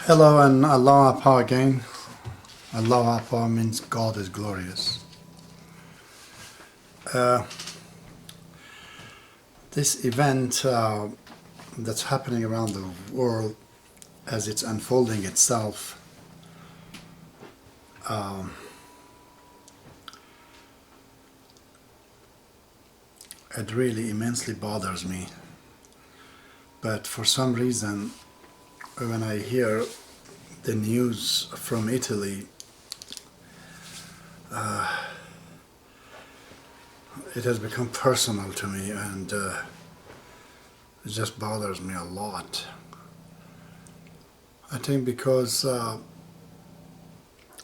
Hello and Allah Apa again. Allah Apa means God is glorious. This event that's happening around the world as it's unfolding itself it really immensely bothers me. But for some reason, when I hear the news from Italy, it has become personal to me, and it just bothers me a lot. I think because it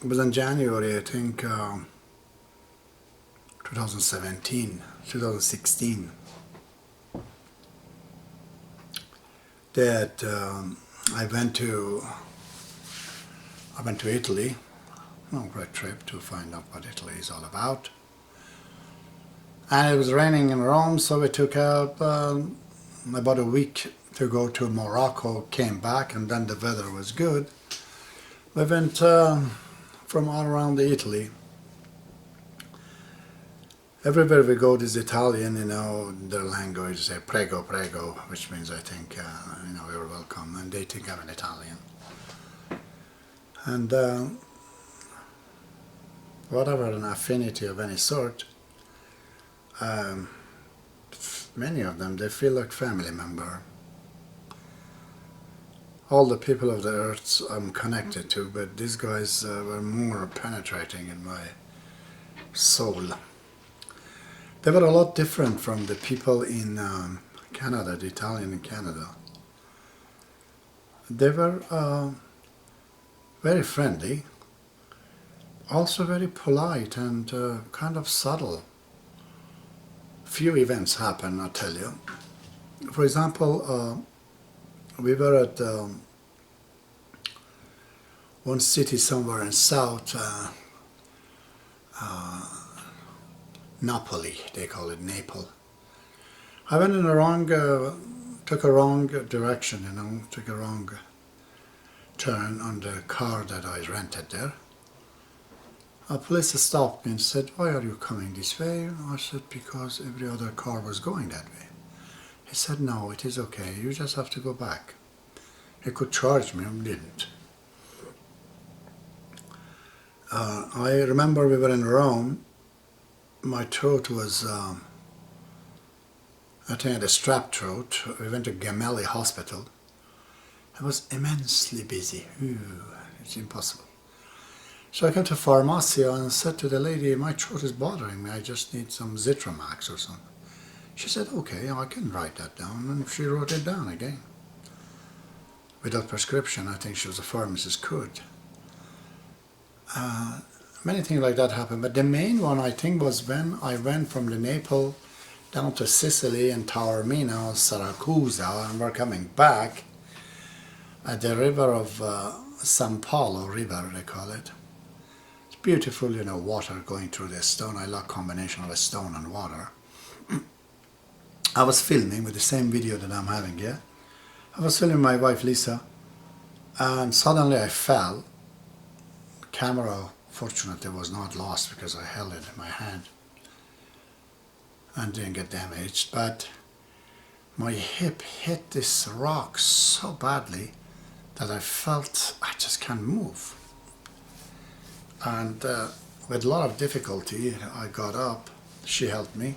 was in January, I think 2016, that I went to Italy on a trip to find out what Italy is all about. And it was raining in Rome, so we took up about a week to go to Morocco, came back, and then the weather was good. We went from all around Italy. Everywhere we go, this Italian, their language, say prego, prego, which means I think, you're welcome, and they think I'm an Italian. And whatever an affinity of any sort, many of them, they feel like family member. All the people of the earth I'm connected to, but these guys were more penetrating in my soul. They were a lot different from the people in Canada, the Italian in Canada. They were very friendly, also very polite and kind of subtle. Few events happen, I'll tell you. For example, we were at one city somewhere in south, Napoli, they call it Naples. I went in took a wrong direction, took a wrong turn on the car that I rented there. A police stopped me and said, "Why are you coming this way?" I said, "Because every other car was going that way." He said, "No, it is okay, you just have to go back." He could charge me, and didn't. I remember we were in Rome. My throat was, I think I had a strep throat. We went to Gemelli Hospital. I was immensely busy. It's impossible. So I came to pharmacy and said to the lady, "My throat is bothering me, I just need some Zitromax or something." She said, "Okay, I can write that down," and she wrote it down again. Without prescription, I think she was a pharmacist, could. Many things like that happened, but the main one I think was when I went from the Naples down to Sicily and Taormina, Siracusa, and we're coming back at the river of San Paulo River, they call it. It's beautiful, water going through the stone. I love combination of a stone and water. I was filming with the same video that I'm having here. I was filming my wife Lisa, and suddenly I fell. The camera, fortunately, was not lost because I held it in my hand and didn't get damaged, but my hip hit this rock so badly that I felt I just can't move. And with a lot of difficulty, I got up. She helped me.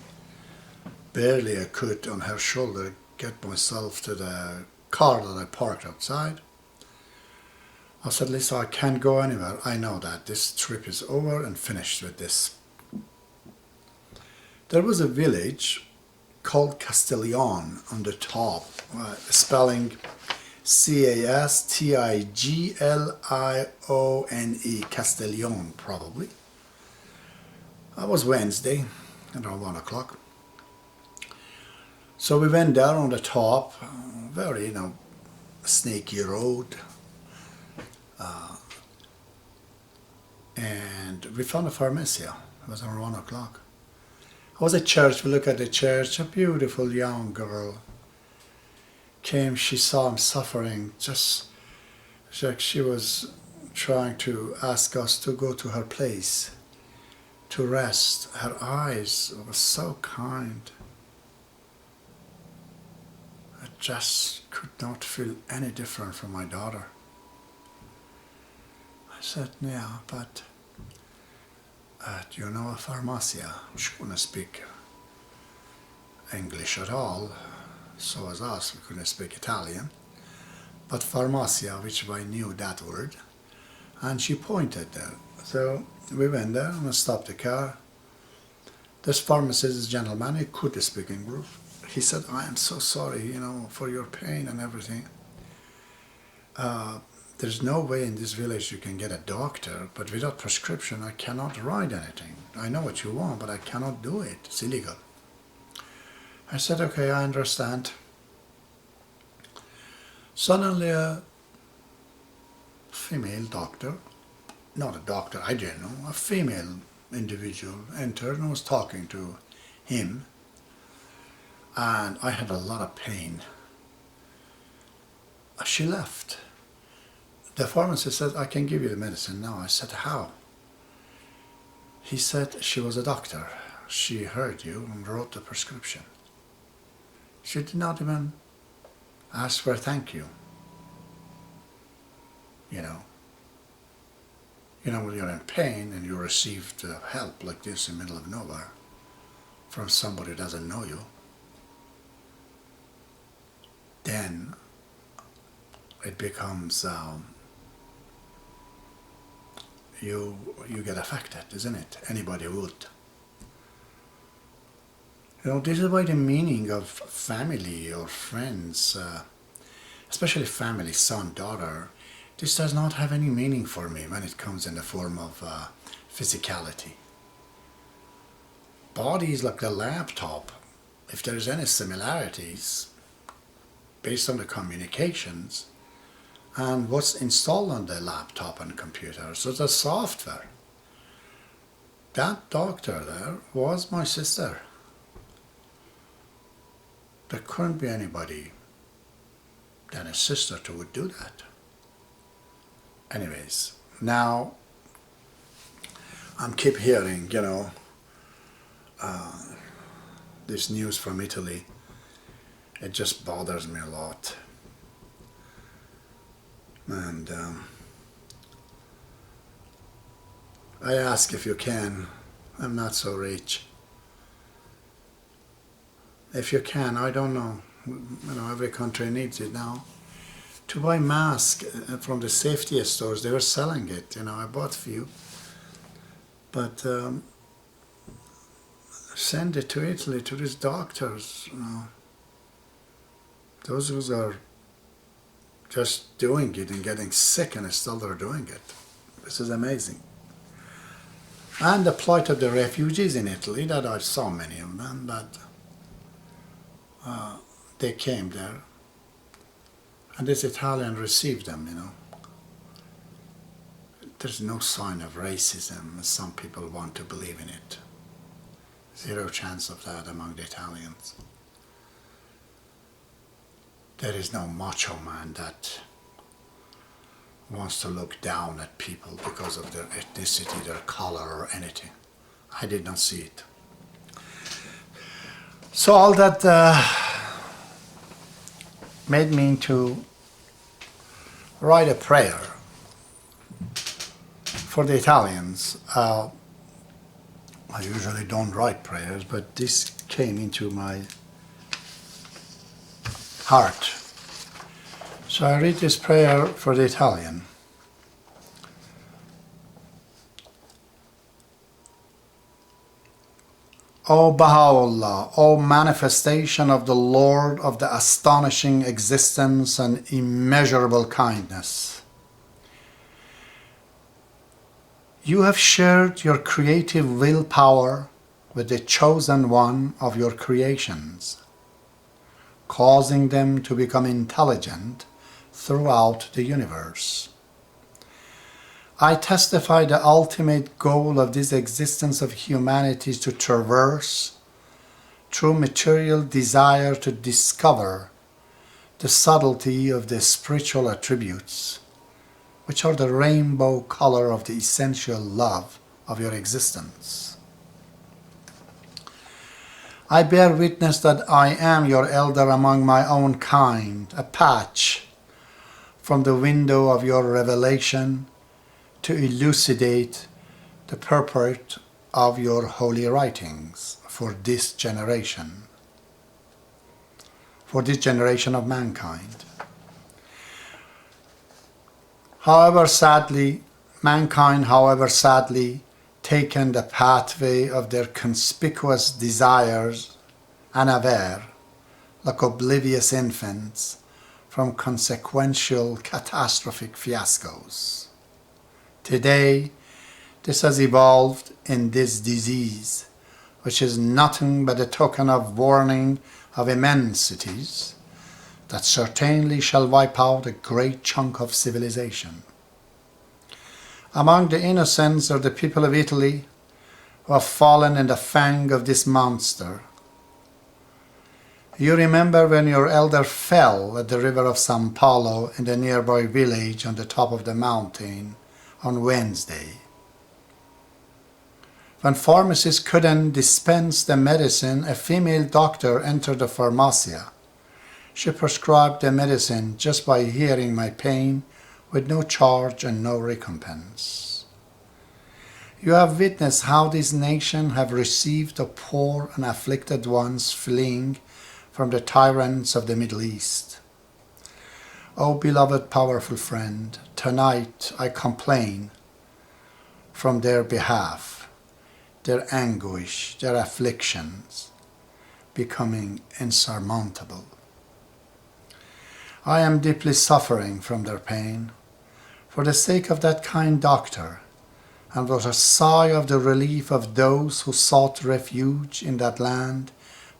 Barely I could, on her shoulder, get myself to the car that I parked outside. I said, "Lisa, I can't go anywhere. I know that. This trip is over and finished with this." There was a village called Castiglione on the top, spelling Castiglione, Castiglione probably. That was Wednesday, around 1 o'clock. So we went down on the top, very, snaky road. And we found a pharmacy. It was around 1 o'clock. I was at church. We looked at the church. A beautiful young girl came. She saw him suffering. She was trying to ask us to go to her place to rest. Her eyes were so kind. I just could not feel any different from my daughter. I said, yeah, but do you know a farmacia? She couldn't speak English at all, so as us, we couldn't speak Italian. But farmacia, which I knew that word, and she pointed there. So we went there and stopped the car. This pharmacist, this gentleman, he could speak English. He said, I am so sorry, for your pain and everything. There's no way in this village you can get a doctor, but without prescription I cannot write anything. I know what you want, but I cannot do it. It's illegal. I said, okay, I understand. Suddenly a female doctor, not a doctor, I didn't know, a female individual entered and was talking to him, and I had a lot of pain. She left. The pharmacist said, I can give you the medicine now. I said, how? He said, she was a doctor. She heard you and wrote the prescription. She did not even ask for a thank you. When you're in pain and you received help like this in the middle of nowhere from somebody who doesn't know you, then it becomes you get affected, isn't it? Anybody would. This is why the meaning of family or friends, especially family, son, daughter, this does not have any meaning for me when it comes in the form of physicality. Body is like the laptop. If there's any similarities based on the communications and what's installed on the laptop and computer, so the software. That doctor there was my sister. There couldn't be anybody than a sister who would do that. Anyways, now I'm keep hearing, this news from Italy. It just bothers me a lot. And I ask if you can. I'm not so rich. If you can, I don't know. Every country needs it now. To buy masks from the safety stores, they were selling it. I bought a few. But send it to Italy, to these doctors. Those who are just doing it and getting sick and still they're doing it. This is amazing. And the plight of the refugees in Italy, that I saw many of them, but they came there. And this Italian received them, There's no sign of racism, as some people want to believe in it. Zero chance of that among the Italians. There is no macho man that wants to look down at people because of their ethnicity, their color, or anything. I did not see it. So all that made me to write a prayer for the Italians. I usually don't write prayers, but this came into my heart. So I read this prayer for the Italian. O Baha'u'llah, O manifestation of the Lord of the astonishing existence and immeasurable kindness, you have shared your creative willpower with the chosen one of your creations, causing them to become intelligent throughout the universe. I testify the ultimate goal of this existence of humanity is to traverse through material desire to discover the subtlety of the spiritual attributes which are the rainbow color of the essential love of your existence. I bear witness that I am your elder among my own kind, a patch from the window of your revelation to elucidate the purport of your holy writings for this generation of mankind. Mankind, however sadly, taken the pathway of their conspicuous desires, unaware, like oblivious infants, from consequential catastrophic fiascos. Today, this has evolved in this disease, which is nothing but a token of warning of immensities that certainly shall wipe out a great chunk of civilization. Among the innocents are the people of Italy who have fallen in the fang of this monster. You remember when your elder fell at the river of San Paulo in the nearby village on the top of the mountain on Wednesday. When pharmacists couldn't dispense the medicine, a female doctor entered the pharmacia. She prescribed the medicine just by hearing my pain, with no charge and no recompense. You have witnessed how this nation have received the poor and afflicted ones fleeing from the tyrants of the Middle East. O beloved powerful friend, tonight I complain from their behalf, their anguish, their afflictions becoming insurmountable. I am deeply suffering from their pain. For the sake of that kind doctor, and with a sigh of the relief of those who sought refuge in that land,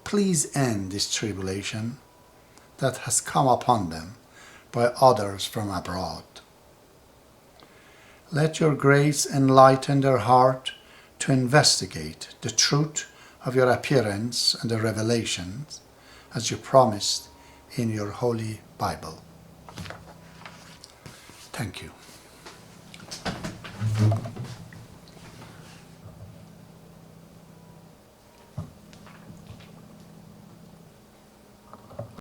please end this tribulation that has come upon them by others from abroad. Let your grace enlighten their heart to investigate the truth of your appearance and the revelations, as you promised in your holy Bible. Thank you.